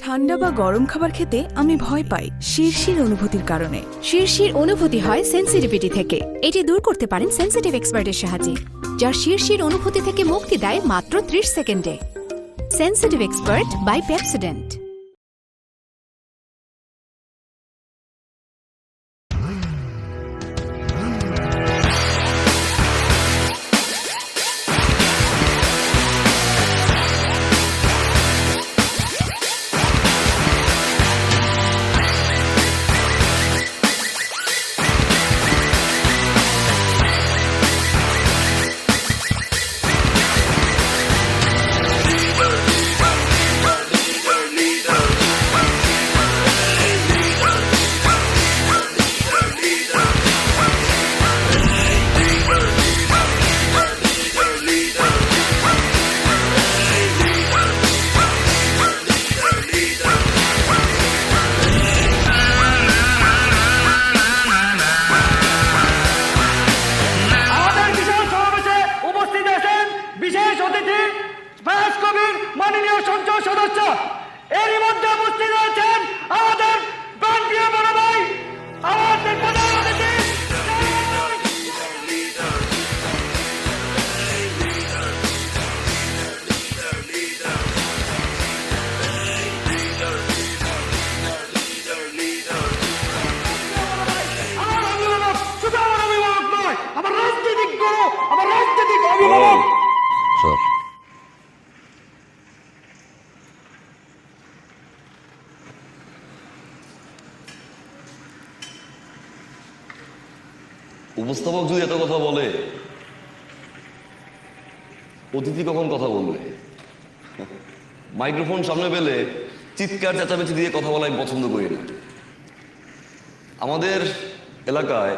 ঠান্ডা বা গরম খাবার খেতে আমি ভয় পাই শিরশির অনুভূতির কারণে। শিরশির অনুভূতি হয় সেনসিটিভিটি থেকে। এটি দূর করতে পারেন সেনসিটিভ এক্সপার্টের সাহায্যে, যার শিরশির অনুভূতি থেকে মুক্তি দেয় মাত্র 30 সেকেন্ডে। Sensitive expert by Pepsodent. মাননীয় সংসদ সদস্য এরই মধ্যে উপস্থিত রয়েছেন আমাদের প্রান্তীয় বড় ভাই আমাদের প্রধান অতিথি আমার অভিভাবক নয়, আমার রাজনৈতিক গুরু, আমার রাজনৈতিক অভিভাবক। উপস্থাপক যদি এত কথা বলে, অতিথি কখন কথা বলবে? মাইক্রোফোন সামনে পেলে চিৎকার চেঁচামেচি দিয়ে কথা বলা আমি পছন্দ করি না। আমাদের এলাকায়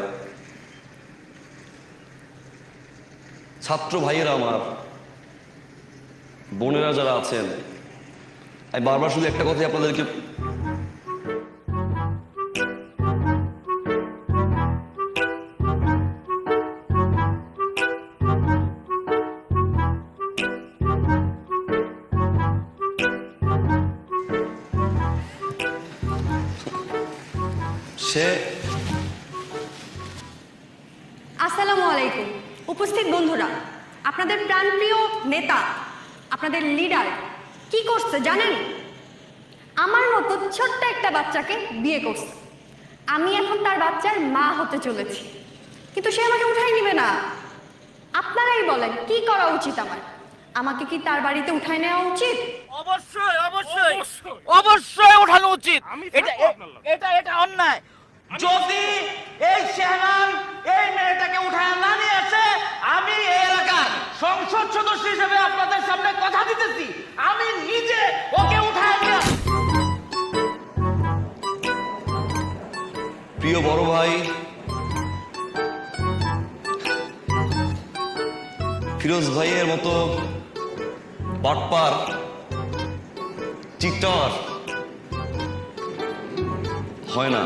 ছাত্র ভাইয়েরা, আমার বোনেরা যারা আছেন, আমি বারবার শুধু একটা কথাই আপনাদেরকে আসসালামু আলাইকুম উপস্থিত বন্ধুরা, আপনাদের প্রাণপ্রিয় নেতা, আপনাদের লিডার কি করছে জানেন? আমার মতো ছোট্ট একটা বাচ্চাকে বিয়ে করছে। আমি এখন তার বাচ্চার মা হতে চলেছি, কিন্তু সে আমাকে উঠাই নিবে না। আপনারাই বলেন কি করা উচিত আমার? আমাকে কি তার বাড়িতে উঠাই নেওয়া উচিত? অবশ্যই অবশ্যই অবশ্যই ওঠানো উচিত। এটা অন্যায়। যদি এই শেহনান এই মেয়েটাকে উঠায় না নিয়ে আসে, আমি এই এলাকার সংসদ সদস্য হিসেবে আপনাদের সামনে কথা দিতেছি, আমি নিজে ওকে উঠায় নিয়ে। প্রিয় বড় ভাই ফিরোজ ভাইয়ের মতো বাটপার চিটার হয় না।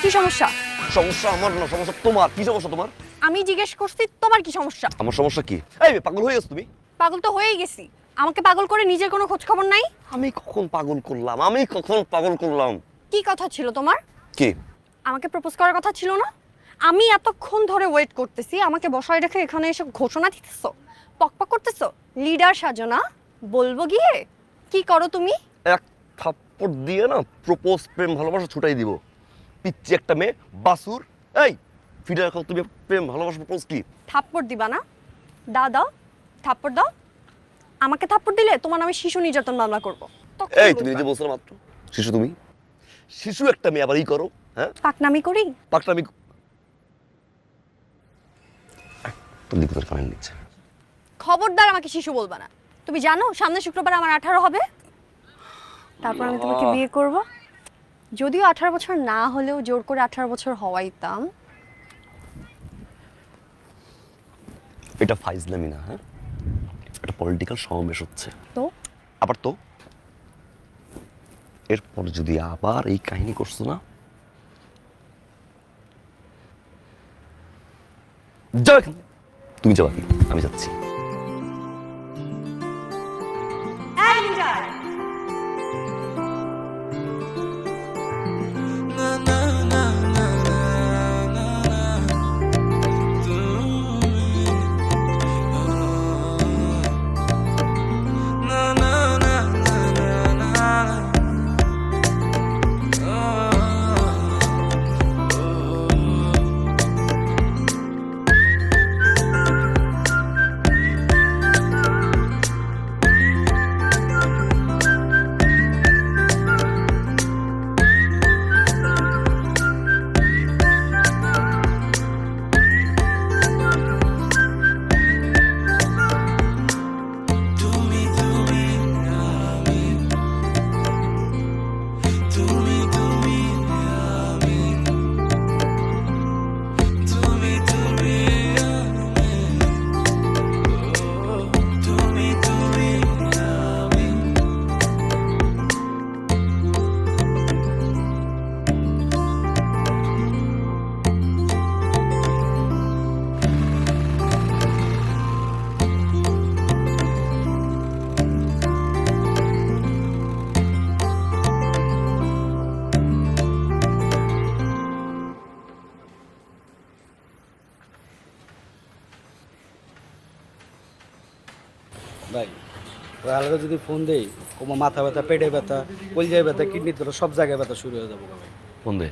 কি সমস্যা? সমস্যা আমার না, সমস্যা তোমার। কি সমস্যা তোমার? আমি জিজ্ঞেস করছি তোমার কি সমস্যা? আমার সমস্যা কি? এই পাগল হয়ে গেছো তুমি? পাগল তো হয়েই গেছি। আমাকে পাগল করে নিজের কোনো খোঁজ খবর নাই? আমি কখন পাগল করলাম? আমি কখন পাগল করলাম? কি কথা ছিল তোমার? কি? আমাকে প্রপোজ করার কথা ছিল না? আমি এতক্ষণ ধরে ওয়েট করতেছি, আমাকে বসায় রেখে এখানে এসে ঘোষণা দিতেছো, পকপক করতেছো। লিডার সাজো না, বলবো গিয়ে। কি করো তুমি? থাপ্পড় দিয়ে না প্রপোজ প্রেম ভালোবাসা ছুটাই দিব। পিচ্ছি একটা মেয়ে বাসুর। এই ফিরে রাখো, তুমি প্রেম ভালোবাসা প্রপোজ কি? থাপ্পড় দিবা না? দাও দাও, থাপ্পড় দাও। আমাকে থাপ্পড় দিলে তোমার নামে শিশু নির্যাতন মামলা করব। এই তুমি নিজে বলছো না মাত্র শিশু, তুমি শিশু একটা মেয়ে আবার ই করো, হ্যাঁ পাকনামি করি? পাকনামি। তুমি দিকে তোর কানে নিচ্ছে। খবরদার আমাকে শিশু বলবা না। তুমি জানো সামনে শুক্রবার আমার 18 হবে, তারপর আমি তোমাকে বিয়ে করব। যদিও 18 বছর না হলেও জোর করে 18 বছর হওয়াইতাম। এটা ফাইজলামি না, হ্যাঁ এটা পলিটিক্যাল সমাবেশ হচ্ছে। তো আবার তো এরপর যদি আবার এই কাহিনী করছো না, যাও এখান থেকে। তুমি যাবা কি? আমি যাচ্ছি। ভাই ওই আলাদা যদি ফোন দেই কোমা মাথা ব্যথা, পেটে ব্যথা, কলজায় ব্যথা, কিডনিতে ব্যথা, সব জায়গায় ব্যথা শুরু হয়ে যাবো ভাই। ফোন দে।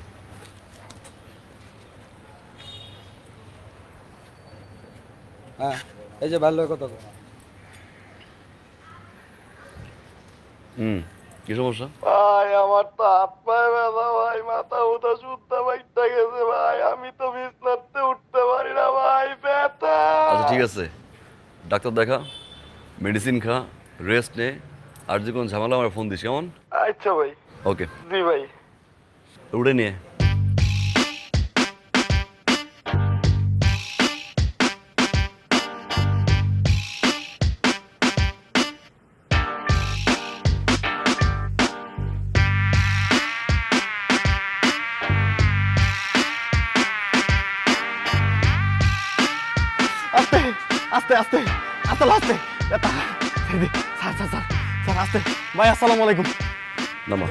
হ্যাঁ এই যে ভালো কথা। কি সমস্যা? ভাই আমার তো হাত পায়ে ব্যথা ভাই, মাথা উঠা সুদ্ধা বাইটা গেছে ভাই, আমি তো বিছনাতে উঠতে পারি না ভাই, ব্যথা। আচ্ছা ঠিক আছে, ডাক্তার দেখা, মেডিসিন খা, রেস্ট নে, আর যে কোনো ঝামেলা আমার ফোন দিস, কেমন? আচ্ছা ভাই। ওকে জি ভাই। উঠে নিয়ে। আস্তে আস্তে আস্তে আস্তে আস্তে ব্যথা। স্যার স্যার স্যার স্যার আস্তে। ভাই আসসালামু আলাইকুম। নামা।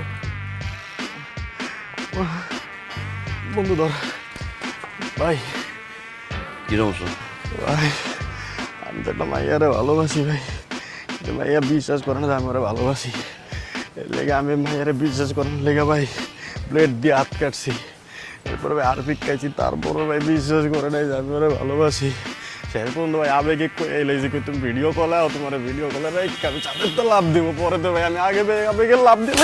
বন্ধু ধর। ভাই কি সমস্যা? ভাই আমি তো একটা মাইয়ারে ভালোবাসি ভাই, মাইয়া বিশ্বাস করে না যে আমি ওরা ভালোবাসি। এর লেগে আমি মাইয়ারে বিশ্বাস করার লেগে ভাই ব্লেড দিয়ে হাত কাটছি, এরপরে ভাই আরপিক খাইছি, তারপরে ভাই বিশ্বাস করে নাই যে আমি ওরা ভালোবাসি। সেরকম ভাই আবেগে এলাইছি কই তুমি ভিডিও কল আও, তোমার ভিডিও কলে ভাই আমি চাঁদের তো লাভ দিব, পরে তো ভাই আমি আগে আবেগে লাভ দিব।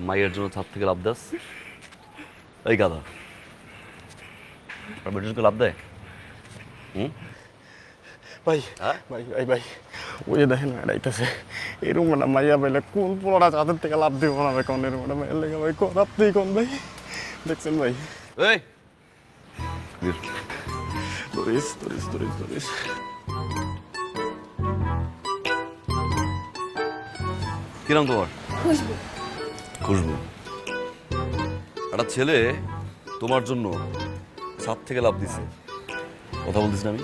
মায়ের জন্য ছাদ থেকে লাভ দাস? এই গাধা আর বেটিকে লাভ দেয়? ভাই হ্যাঁ? ভাই ভাই ভাই ওই যে দেখেন এড়াইতেছে এরকম একটা মাইয়া পাইলে কোন পোলাটা চাঁদের থেকে লাভ দিব না ভাই, কোন এরকম একটা মাইয়ের লেগে ভাই লাভ দিই কোন ভাই, দেখছেন ভাই? এই ধরিস ধরিস ধরিস ধরিস। কি নাম তোমার? খুশবু। খুশবু। একটা ছেলে তোমার জন্য ছাদ থেকে লাভ দিছে, কথা বলতেছি না আমি?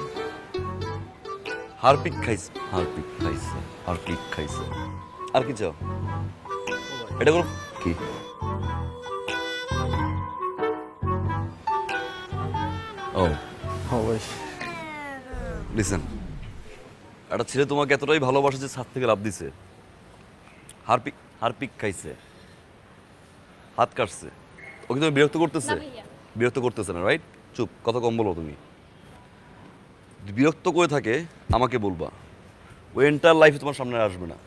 হারপিক খাইছে, হারপিক খাইছে, হারপিক খাইছে। আর কি চাও? এটা কোনো কি? ও হ্যাঁ ভাই। লিসেন, একটা ছেলে তোমাকে এতটাই ভালোবাসে যে ছাদ থেকে লাভ দিছে, হারপিক খাইছে, হাত কাটছে, ওকে তুমি বিরক্ত করতেছে? বিরক্ত করতেছে না, রাইট? চুপ, কথা কম বলো তুমি। যদি বিরক্ত করে থাকে আমাকে বলবা, ও এন্টার লাইফে তোমার সামনে আসবে না।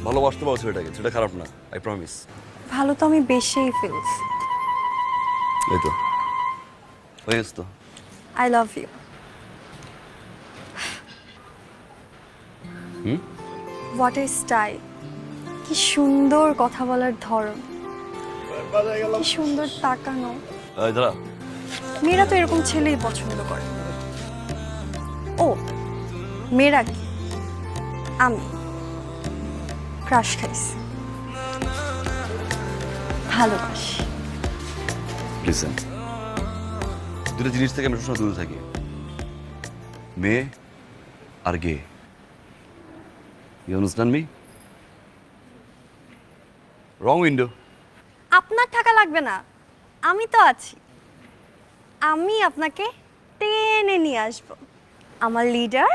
ভালোবাসতে পারো ছেলেটাকে, সেটা খারাপ না, আই প্রমিস। ভালো তো আমি বেশিই ফিলস। এই তো হয়ে গেছে তো। I love you. What a style! কি সুন্দর কথা বলার ধরন, কি সুন্দর তাকানো। এই দাঁড়া, মেয়েরা তো এরকম ছেলেই পছন্দ করে। ও মেয়েরা কি, আমি ক্রাশ খাইছি, ভালোবাসি। লিসেন, দুটো জিনিস থেকে আমি সবসময় দূরে থাকি, মেয়ে আর গে। You understand me? Wrong window. আপনার টাকা লাগবে না, আমি তো আছি। আমি আপনাকে টেনে নিয়ে আসবো, আমার লিডার।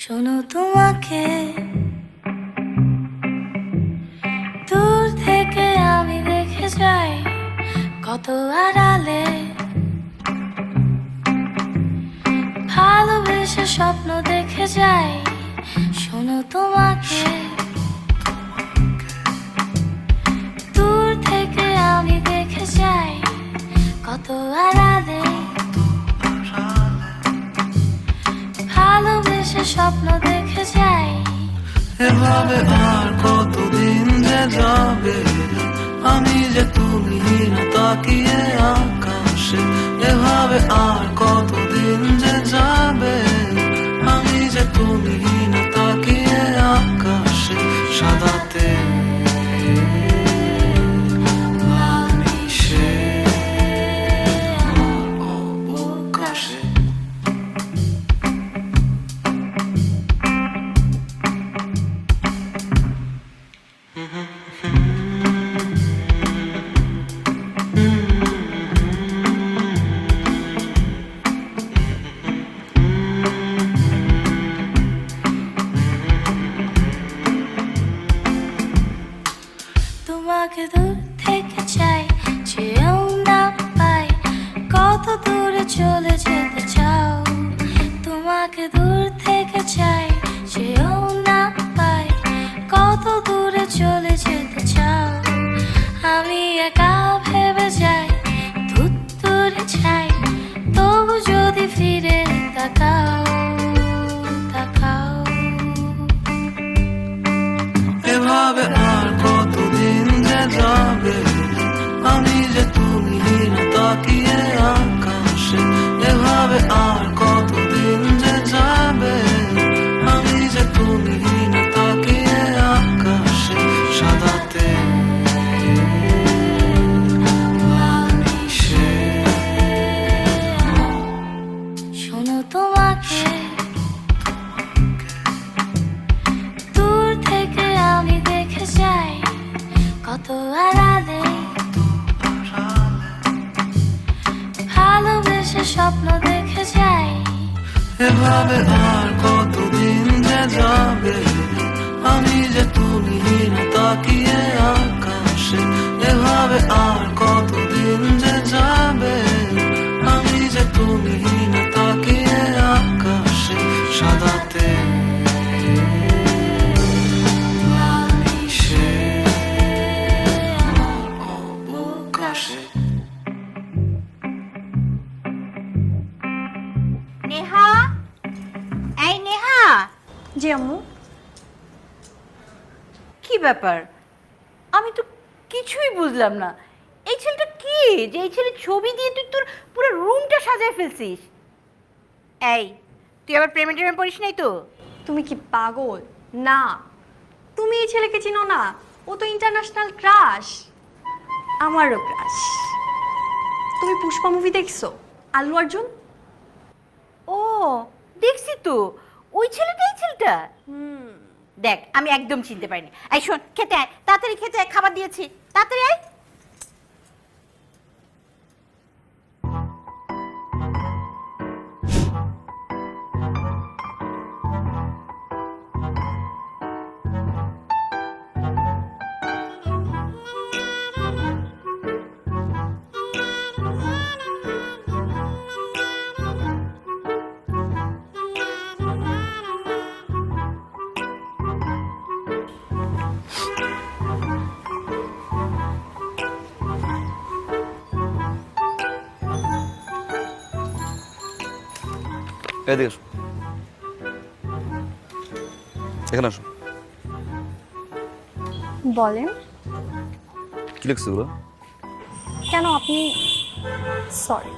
শোনো, তোমাকে দূর থেকে আমি দেখে যাই, কত আড়ালে ভালোবেসে স্বপ্ন দেখে যাই। শোনো, তোমাকে দূর থেকে আমি দেখে যাই, কত আড়ালে ভালোবেসে স্বপ্ন দেখে যাই। এভাবে আর কতদিন যে যাবে, আমি যে তুমি না তাকিয়ে আকাশে। এভাবে আর কতদিন যে যাবে, আমি যে তুমি না তাকিয়ে আকাশে। সাদাতে লাল মিশে অবকাশে। তোমাকে দূর থেকে চাই, চেয়েও না পাই, কত দূরে চলে যেতে চাও। তোমাকে দূর থেকে চাই, চেয়েও না পাই, কত দূরে চলে যেতে চাও। আমি একা ভেবে যাই, দূরে চাই, তবু যদি ফিরে তাকাও, তাকাও। এভাবে আর কতদিন যে যাবে, আমি যে তুমি না তাকিয়ে আকাশে। এভাবে আর কতদিন যে যাবে, আমি যে তুমি না তাকিয়ে আকাশে। সাদাতে লাল মিশে। শোনো, তোমাকে দূর থেকে আমি দেখে যাই, কত আড়ালে ভালোবেসে স্বপ্ন দেখে যাই। এভাবে আর কতদিন যে যাবে, আমি যে তুমি না তাকিয়ে আকাশে। এভাবে আর কতদিন যে যাবে, আমি যে তুমি না তাকিয়ে আকাশে। সাদাতে লাল মিশে অবকাশে। জি আম্মু। কি ব্যাপার? আমি তো কিছুই বুঝলাম না। এই ছেলেটা কি যে এই ছেলে ছবি দিয়ে তুই তোর পুরো রুমটা সাজায় ফেলছিস? এই, তুই আবার প্রেমে টেমে পড়িস নাই তো? তুমি কি পাগল? না, তুমি এই ছেলেকে চিনো না। ও তো ইন্টারন্যাশনাল ক্রাশ, আমারও ক্রাশ। তুমি পুষ্পা মুভি দেখছো? আল্লু অর্জুন। ও দেখছি তো, ওই ছেলেটা এই ছেলেটা। দেখ, আমি একদম চিনতে পারিনি। এই শোন, খেতে আয়, তাড়াতাড়ি খেতে আয়, খাবার দিয়েছি, তাড়াতাড়ি আয়। এদিকে আসো, এখানে আসো। বলেন। কি লিখছো এগুলো? কেন আপনি? সরি,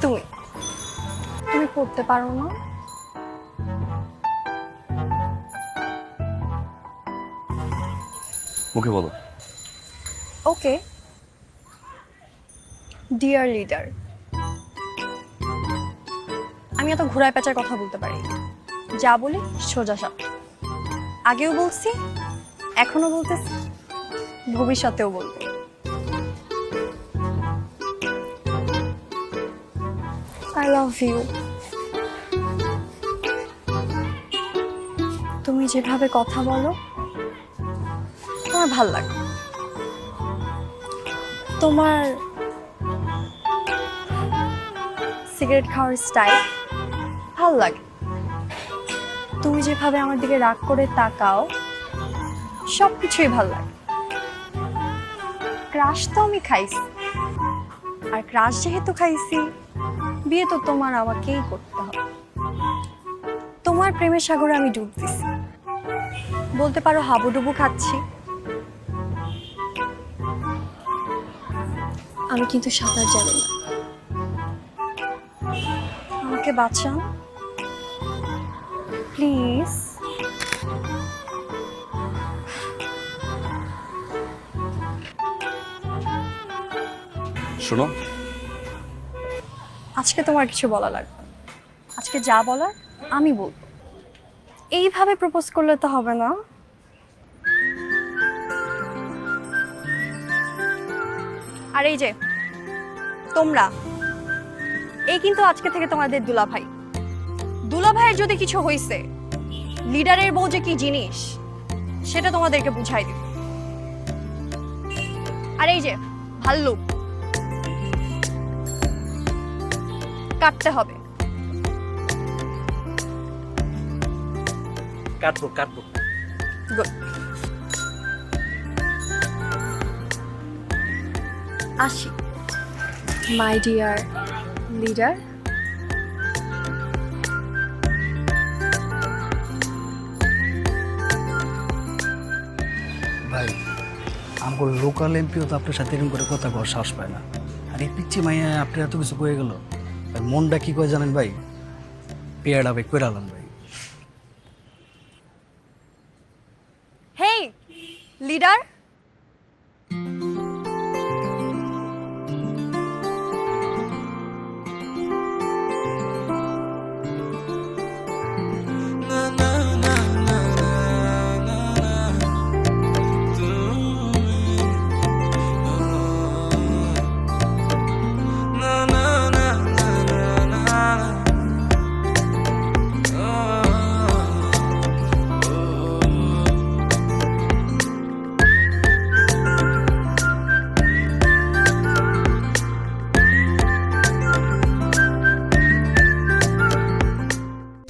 তুমি তুমি পড়তে পারো না? মুখে বলো। ওকে। ডিয়ার লিডার, আমি এত ঘোড়ায় পেঁচার কথা বলতে পারি। যা বলি সোজা সাপ। আগেও বলছি, এখনো বলতেছি, ভবিষ্যতেও বলবো। I love you. তুমি যেভাবে কথা বলো আমার ভাল লাগে। তোমার সিগারেট খাওয়ার স্টাইল ভাল লাগে। তুমি যেভাবে আমার দিকে রাগ করে তাকাও সবকিছুই ভাল লাগে। ক্রাশ তো আমি খাইছি, আর ক্রাশ যেহেতু খাইছি, বিয়ে তো তোমার আমাকেই করতে হবে। তোমার প্রেমের সাগরে আমি ডুব দিছি, বলতে পারো হাবুডুবু খাচ্ছি। আমি কিন্তু সাঁতার জানি না, আমাকে বাঁচান প্লিজ। শোনো, আজকে তোমার কিছু বলা লাগবে না। আজকে যা বলার আমি বলবো। এইভাবে প্রপোজ করলে তো হবে না। আর এই যে তোমরা, এই কিন্তু আজকে থেকে তোমাদের দুলাভাই। দুলাভাইয়ের যদি কিছু হইছে, লিডারের বউ যে কি জিনিস সেটা তোমাদেরকে বুঝাই দিব। আর এই যে ভাল্লুক, কাটতে হবে। কাটবো কাটবো। গুড। আসি মাই ডিয়ার লিডার। ভাই, আমার লোকাল এমপিও তো আপনার সাথে এরকম করে কথা কওয়ার সাহস পায় না। আর এই পিচ্ছি মাইয়া আপনি এত কিছু কয়ে গেল, মনটা কি কয় জানেন ভাই? পেয়ারা ভাই কইরালাম ভাই। হেই লিডার,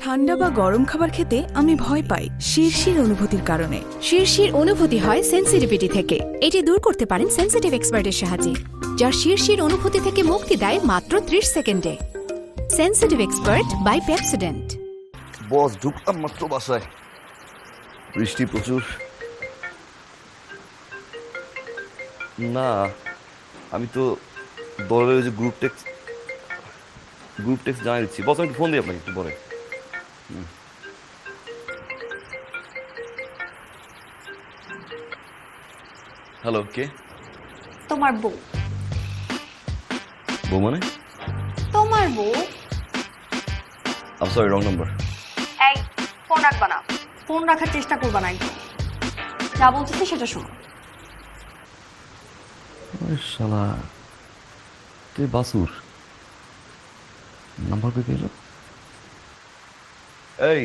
ঠান্ডা বা গরম খাবার খেতে আমি ভয় পাই শিরশির অনুভূতির কারণে। শিরশির অনুভূতি হয় সেন্সিটিভিটি থেকে। এটি দূর করতে পারেন সেন্সিটিভ এক্সপার্টের সাহায্যে, যার শিরশির অনুভূতি থেকে মুক্তি দেয় মাত্র 30 সেকেন্ডে। Sensitive expert by Pepsodent. Boss ঢুকতাম মাত্র বাসায়, বৃষ্টি প্রচুর। না, আমি তো দলের ওই যে গ্রুপ টেক্সট জানিয়ে দিচ্ছি। বস, আমি একটু ফোন দিই আপনাকে একটু পরে। হ্যালো, কে? তোমার বউ। বউ মানে? তোমার বউ। আম সরি, রং নাম্বার। এই, ফোন রাখবা না, ফোন রাখার চেষ্টা করবা না একদম। যা বলতেছি সেটা শোনো। শালা, তুই বাসুর নাম্বার কই পেলো? এই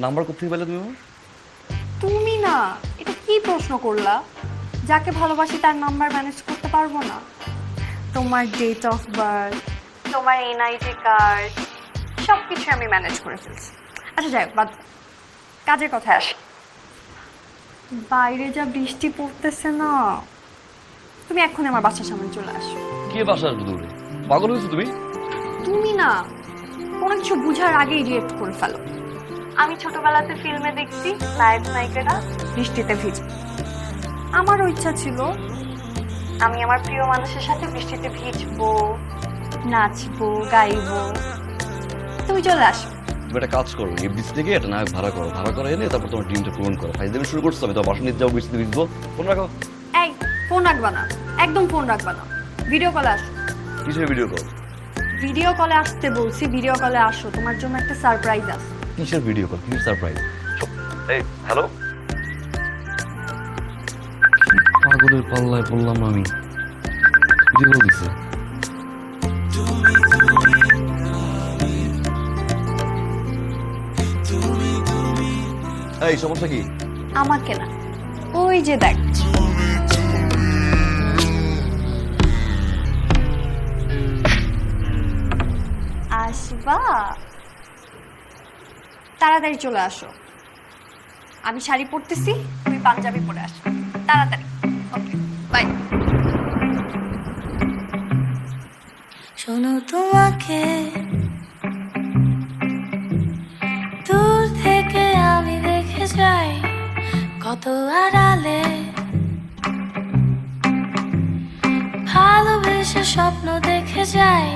নাম্বার কোথায় পেলে তুমি আমার? তুমি না, এটা কি প্রশ্ন করলা? যাকে ভালোবাসি তার নাম্বার ম্যানেজ করতে পারবো না? তোমার ডেট অফ বার্থ, তোমার এনআইডি কার্ড, সব কিছু আমি ম্যানেজ করে ফেলছি। আচ্ছা যাই হোক, বাদ দাও। কাজের কথায় আসি। বাইরে যা বৃষ্টি পড়তেছে না, তুমি এক্ষুনি আমার বাসার সামনে চলে আসো। কে বাসা আসবে দূরে? পাগল হয়েছো তুমি? তুমি না কোনো কিছু বুঝার আগেই রিয়েক্ট করে ফেলো। আমি ছোটবেলাতে ফিল্মে দেখছি নায়ক নায়িকারা বৃষ্টিতে ভিজে। আমারও ইচ্ছা ছিল আমি আমার প্রিয় মানুষের সাথে বৃষ্টিতে ভিজবো, নাচবো, গাইবো। তুমি চলে আসো। তুমি একটা কাজ করো, এই বৃষ্টি থেকে একটা নায়ক ভাড়া করো, ভাড়া করে এনে তারপর তোমার ড্রিমটা পূরণ করো। ফাইজলামি শুরু করছো, আমি তো বাসা নিতে যাবো, বৃষ্টিতে ভিজবো। ফোন রাখো। এই, ফোন রাখবা না, একদম ফোন রাখবা না। ভিডিও কলে আসো। কিসের ভিডিও কল? ভিডিও কলে আসতে বলছি, ভিডিও কলে আসো। তোমার জন্য একটা সারপ্রাইজ আছে। কিসের ভিডিও কল? কিসের সারপ্রাইজ? এই হ্যালো, পাগলের পাল্লায় পড়লাম আমি। ভিডিও কল দিছে। এই সমস্যা কি? আমাকে না, ওই যে দেখ। আসবা? তাড়াতাড়ি চলে আসো। আমি শাড়ি পরতেছি, তুমি পাঞ্জাবি পরে আসো। তাড়াতাড়ি। ওকে, বাই। শোনো, তোমাকে দূর থেকে আমি দেখে যাই কত আড়ালে, ভালোবেসে স্বপ্ন দেখে যাই।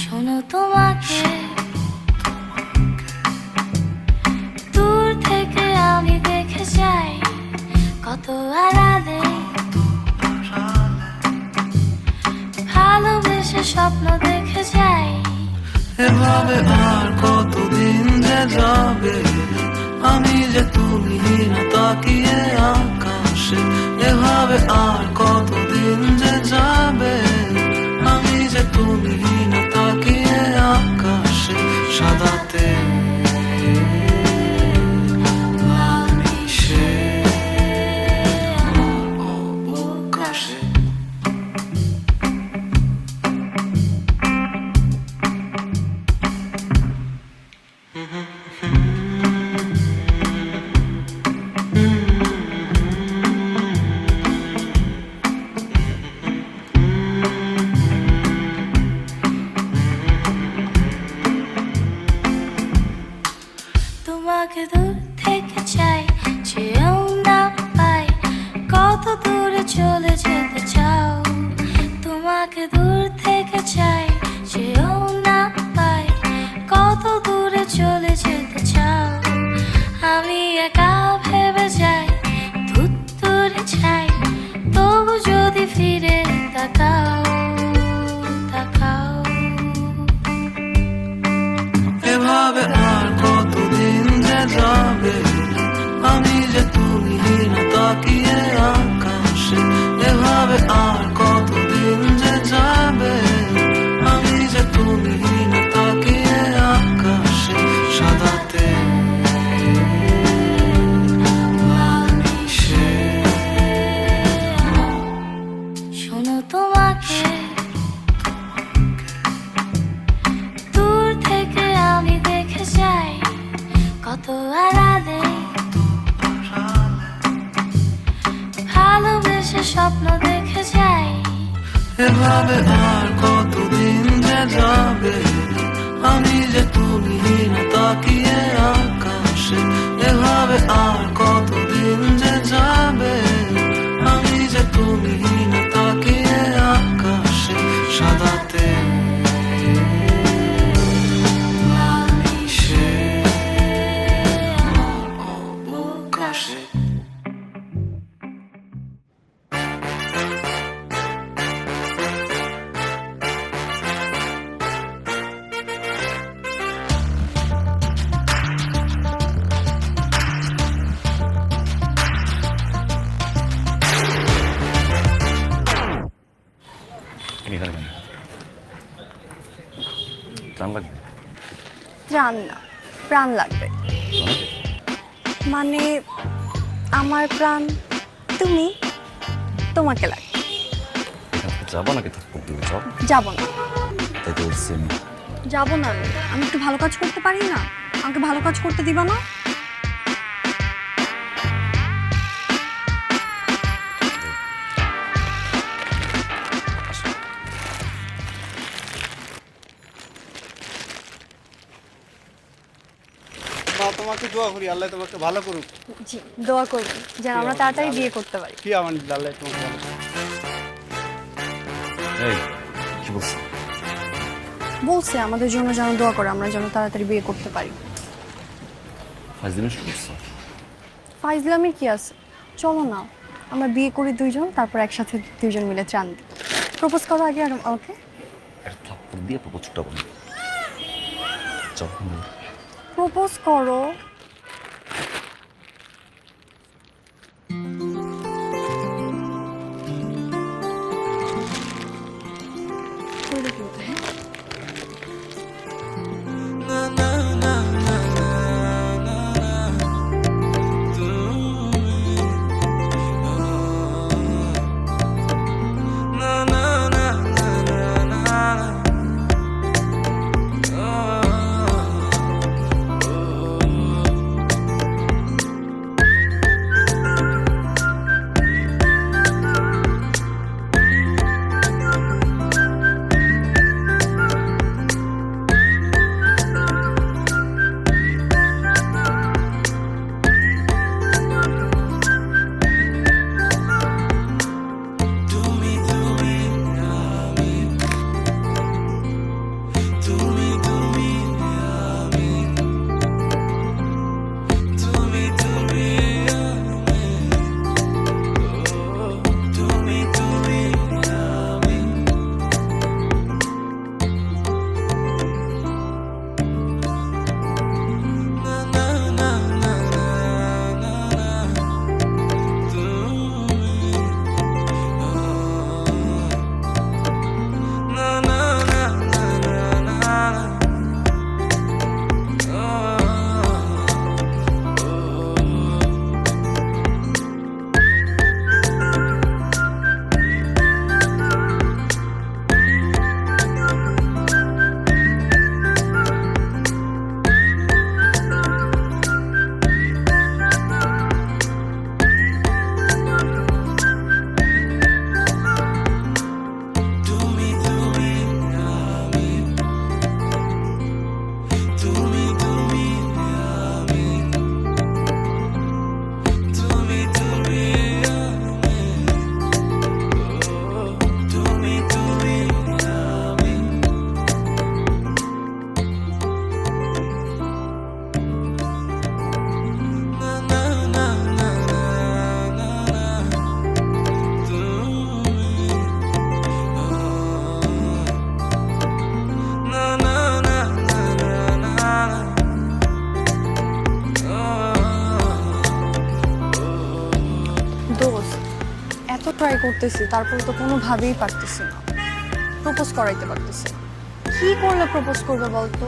শোনো, তোমাকে দূর থেকে আমি দেখে যাই কত আড়ালে, ভালোবেসে স্বপ্ন দেখে যাই। এভাবে আর কতদিন যে যাবে, আমি যে তুলিহীন তাকিয়ে আকাশে। এভাবে আর কতদিন যে যাবে, আমি যে তুলিহীন তাকিয়ে আকাশে। সাদাতে লাল মিশে অবকাশে। তোমাকে দূর থেকে চাই, চেয়েও না পাই কত দূরে চলে যেতে চাও। তোমাকে দূর থেকে চাই, চেয়েও না পাই কত দূরে চলে যেতে চাও। আমি একা ভেবে যাই, দূর দূরে চাই, তবু যদি ফিরে তাকাও, তাকাও। এভাবে আর কতদিন যে যাবে, আমি যে তুলিহীন তাকিয়ে আকাশে। এভাবে আর কতদিন যে যাবে, আমি যে তুলিহীন তাকিয়ে আকাশে। সাদাতে লাল মিশে। শোনো, তোমাকে দূর থেকে আমি দেখে যাই কত আড়ালে, ভালোবেসে স্বপ্ন দেখে যাই। এভাবে আর কতদিন যে যাবে, আমি যে তুলিহীন তাকিয়ে আকাশে। এভাবে আর প্রাণ না, প্রাণ লাগবে। মানে আমার প্রাণ তুমি, তোমাকে লাগবে। যাবো নাকি থাপ্পড় দিবে? যাও। যাবো না। তাই তো বলছি আমি। যাবো না আমি একটু ভালো কাজ করতে পারি না? আমাকে ভালো কাজ করতে দিবা না? তোমাকে দোয়া করি আল্লাহ তোমাকে ভালো করুক। জি, দোয়া করবেন যেন আমরা তাড়াতাড়ি বিয়ে করতে পারি। কি আমার আল্লাহ তোমাকে ভালো করুক। এই কি বলছো? বলছে আমাদের জন্য যেন দোয়া করে, আমরা যেন তাড়াতাড়ি বিয়ে করতে পারি। ফাইজলামি শুরু করছো? ফাইজলামি কি আছে, চলো না আমরা বিয়ে করি দুইজন, তারপর একসাথে দুইজন মিলে চান দিই। প্রপোজ করো আগে আর ওকে। একটা থাপ্পড় দিয়ে প্রপোজটা করো। যাও। প্রপোজ করো। ট্রাই করতেছি, তারপরে তো কোনোভাবেই পারতেছি না, প্রপোজ করাইতে পারতেছি না। কি করলে প্রপোজ করবে বলতো?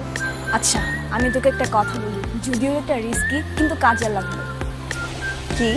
আচ্ছা আমি তোকে একটা কথা বলি, যদিও এটা রিস্কি কিন্তু কাজে লাগবে। কি?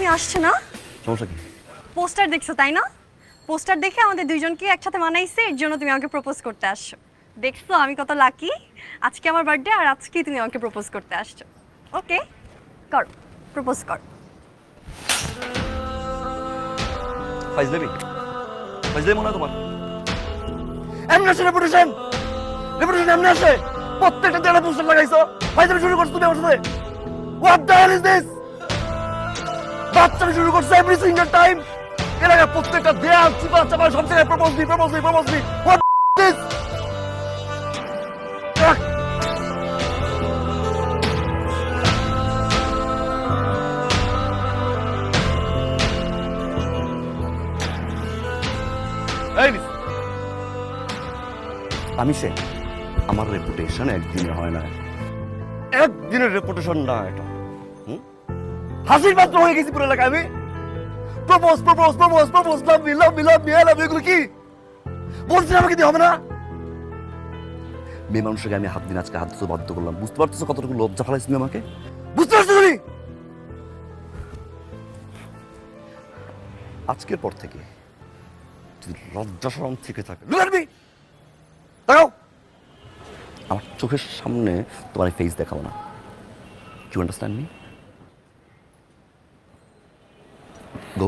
তুমি আসছো না? সমস্যা কি? পোস্টার দেখছো তাই না? পোস্টার দেখে আমাদের দুইজনকে একসাথে মানাইছে, এর জন্য তুমি আমাকে প্রপোজ করতে আসছো। দেখছো আমি কত লাকি? আজকে আমার বার্থডে আর আজকেই তুমি আমাকে প্রপোজ করতে আসছো। ওকে, কর, প্রপোজ কর। ফাইজলামি মনে হয় তোমার? এমনি আসে রেপুটেশন এমনি আসে। প্রত্যেকটা দেয়ালে পোস্টার লাগাইছো, ফাইজলামি শুরু করছো তুমি আমার সাথে। What the hell is this? বাচ্চামি শুরু করছো এভরি সিঙ্গেল টাইম। এর আগে প্রত্যেকটা দেয়াল চিপা চাপা সব জায়গায় প্রপোজ মি। What this? আমি সে, আমার রেপুটেশন একদিনে হয় না, একদিনের রেপুটেশন না এটা। হাসির পাত্র হয়ে গেছি পুরো এলাকায় আমি। প্রপোজ লাভ মি এগুলো কি বলছি? আমাকে দিয়ে হবে না? মেয়ে মানুষকে আমি হাত দিন আজকে হাত দিতে বাধ্য করলাম। বুঝতে পারতেছো কতটুকু লজ্জা ফেলাইছি তুমি আমাকে? বুঝতে পারছো তুমি? আজকের পর থেকে যদি লজ্জা শরম থেকে থাকে, দেখাও আমার চোখের সামনে তোমার ফেস দেখাও না। You understand me? গো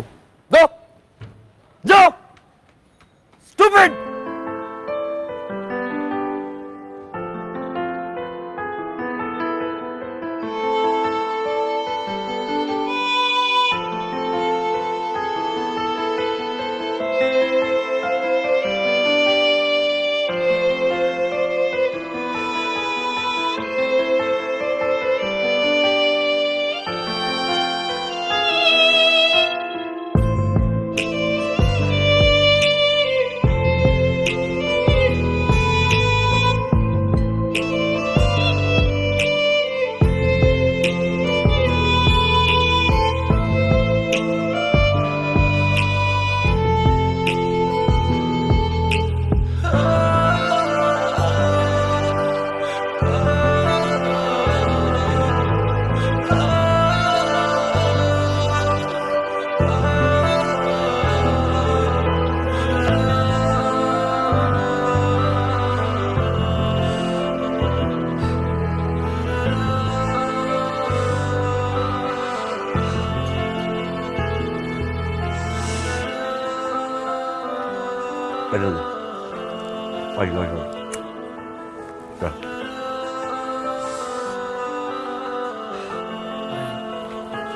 যাও স্টুপিড।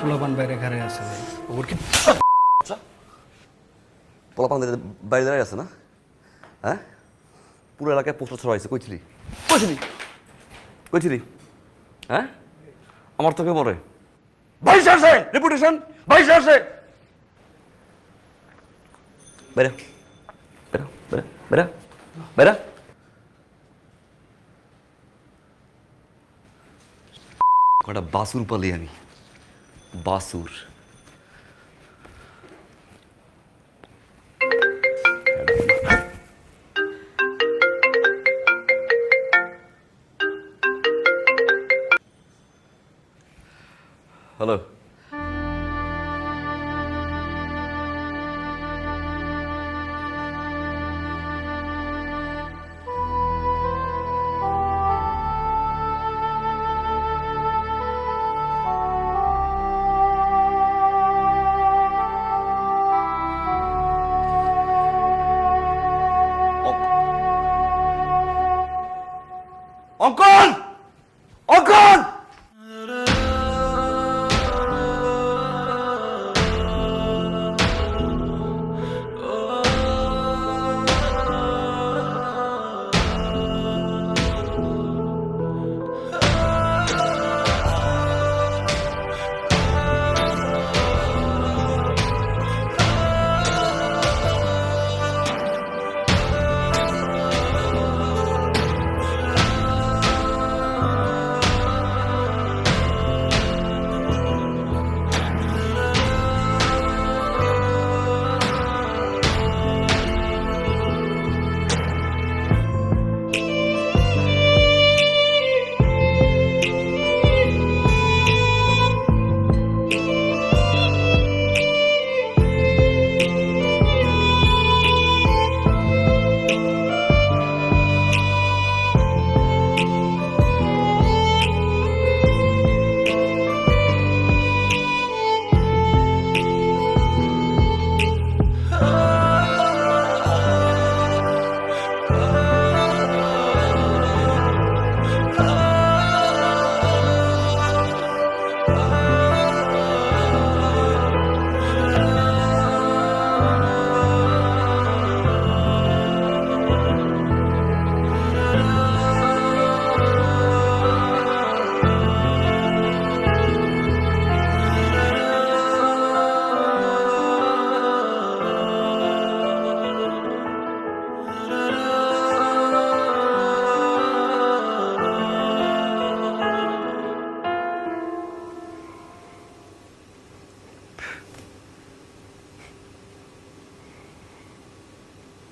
পোলাপান বাইরে ঘরে আছে ভাই। ওর কি পোলাপান বাইরে দাঁড়িয়ে আছে না? হ্যাঁ, পুরো এলাকায় পোস্টার ছড়াইছে। কইছিলি হ্যাঁ? আমার তোকে পরে বাইশ আসে রেপুটেশন, বাইশ আসে। বেরা বেরা বেরা বেরা বেরা। কটা বাসুর পালি আমি, বাসুর। হ্যালো, অঙ্কন অঙ্কন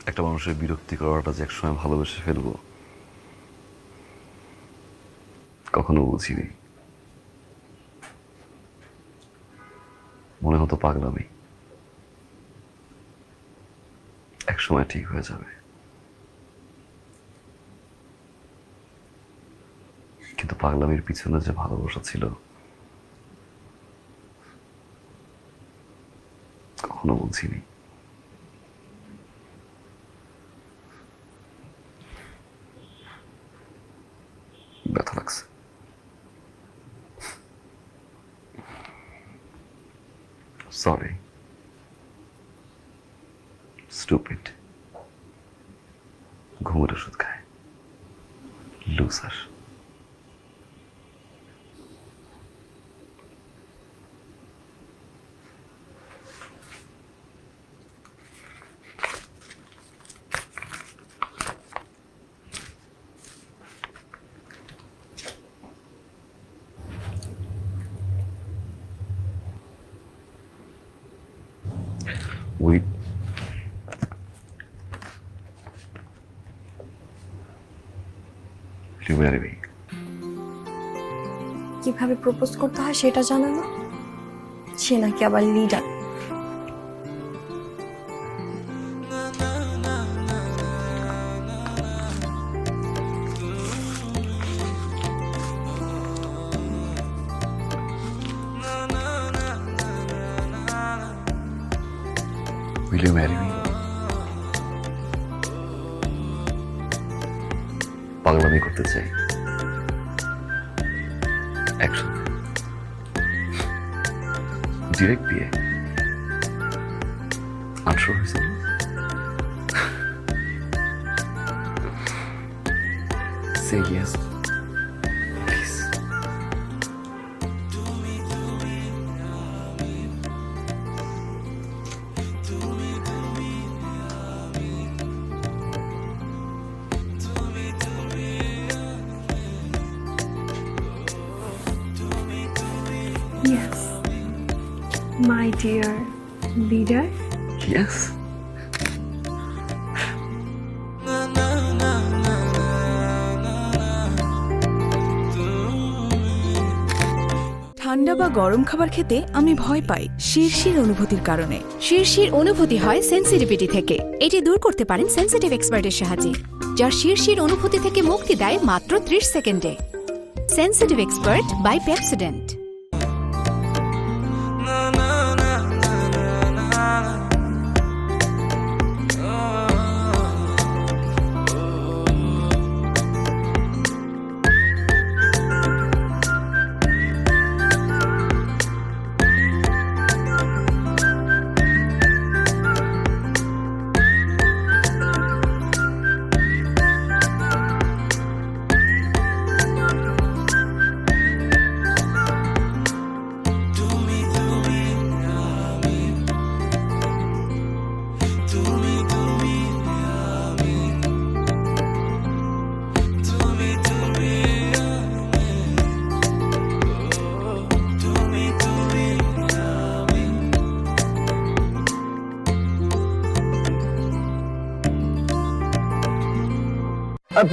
একটা মানুষের বিরক্তি করাটা যে একসময় ভালোবেসে ফেলবো কখনো বুঝিনি। মনে হতো পাগলামি, একসময় ঠিক হয়ে যাবে, কিন্তু পাগলামির পিছনে যে ভালোবাসা ছিল কখনো বুঝিনি। ব্যথা লাগছে। Sorry, stupid. ঘুমের ওষুধ খায়, loser. Will you marry me? কিভাবে প্রপোজ করতে হয় সেটা জানে না, সে নাকি আবার leader. Will you marry me? পাগলামি করতে চাই একসাথে, ডিরেক্ট বিয়ে। আনশোর হয়েছে না? Say yes, please. Yes, my dear leader. Yes. ঠান্ডা বা গরম খাবার খেতে আমি ভয় পাই শিরশির অনুভূতির কারণে। শিরশির অনুভূতি হয় সেন্সিটিভিটি থেকে। এটি দূর করতে পারেন সেন্সিটিভ এক্সপার্টের সাহায্যে, যার শিরশির অনুভূতি থেকে মুক্তি দেয় মাত্র 30 সেকেন্ডে। Sensitive expert by Pepsodent.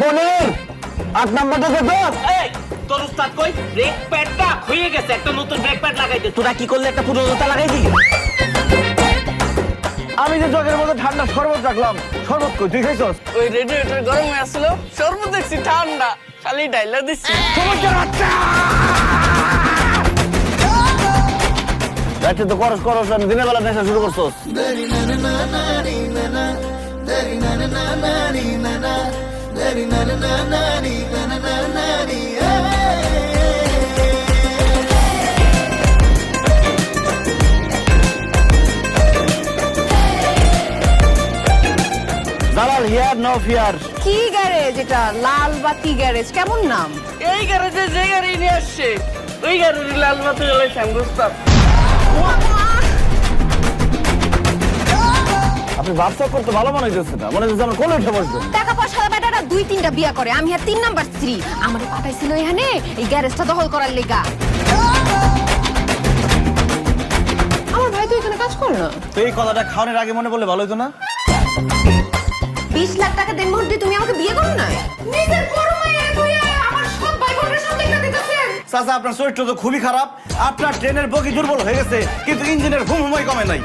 পনির 8 নাম্বারটা কত? এই তোর উস্তাদ কই? ব্রেক প্যাডটা হয়ে গেছে, একটা নতুন ব্রেক প্যাড লাগাই দে। তোরা কি করলে? একটা পুরোনোটা লাগাই দিলি। আমি যে জগের মধ্যে ঠান্ডা শরবত রাখলাম, শরবত কই তুই খাইছস? ওই রেডিয়েটর গরম হয়ে আসছিল, শরবত দেখছি ঠান্ডা, খালি ডাইলা দিচ্ছি। রাতে তো করস আমি দিনের বেলা নেশা শুরু করছস। Jalal here no fear. কি গ্যারেজ এটা? লাল বাতি গ্যারেজ, কেমন নাম? এই গ্যারেজে যে গাড়ি নিয়ে আসছে ওই গাড়ির লাল বাতি জ্বলে শ্যামগুস্তাব। আপনি ব্যবসা করতে ভালো মনে হইতেছে না, মনে হচ্ছে আমার কোলে উঠে বসবেন। টাকা পয়সা বেটাটা 2-3টা বিয়া করে, আমি আর 3 নাম্বার স্ত্রী। আমারে পাঠাইছিল এখানে এই গ্যারেজটা দখল করার লেগা। আমার ভাই তো এখানে কাজ করে না। তো এই কথাটা খাওয়ানোর আগে মনে বললে ভালো হতো না? 20 লাখ টাকা দেন মুহূর্তে তুমি আমাকে বিয়ে করো না নিজের বড় মায়ের বইয়া আমার সব ভাই বোনের সাথে দেখা দিতেছেন। চাচা আপনার চরিত্র তো খুবই খারাপ। আপনার ট্রেনের বগি দুর্বল হয়ে গেছে কিন্তু ইঞ্জিনের হুম হুমাই কমে নাই।